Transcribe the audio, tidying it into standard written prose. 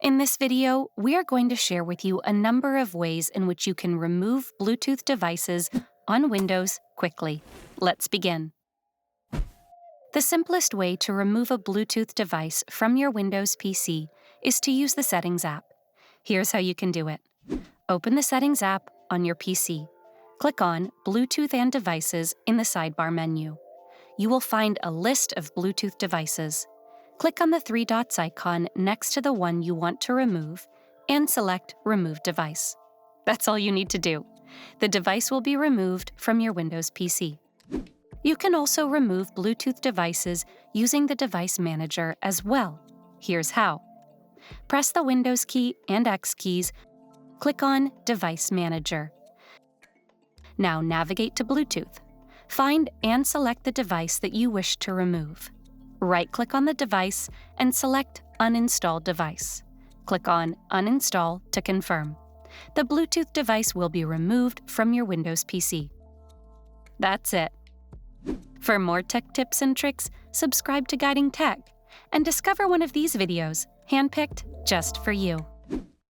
In this video, we are going to share with you a number of ways in which you can remove Bluetooth devices on Windows quickly. Let's begin. The simplest way to remove a Bluetooth device from your Windows PC is to use the Settings app. Here's how you can do it. Open the Settings app on your PC. Click on Bluetooth and Devices in the sidebar menu. You will find a list of Bluetooth devices. Click on the three dots icon next to the one you want to remove and select Remove Device. That's all you need to do. The device will be removed from your Windows PC. You can also remove Bluetooth devices using the Device Manager as well. Here's how. Press the Windows key and X keys. Click on Device Manager. Now navigate to Bluetooth. Find and select the device that you wish to remove. Right-click on the device and select Uninstall Device. Click on Uninstall to confirm. The Bluetooth device will be removed from your Windows PC. That's it. For more tech tips and tricks, subscribe to Guiding Tech and discover one of these videos, handpicked just for you.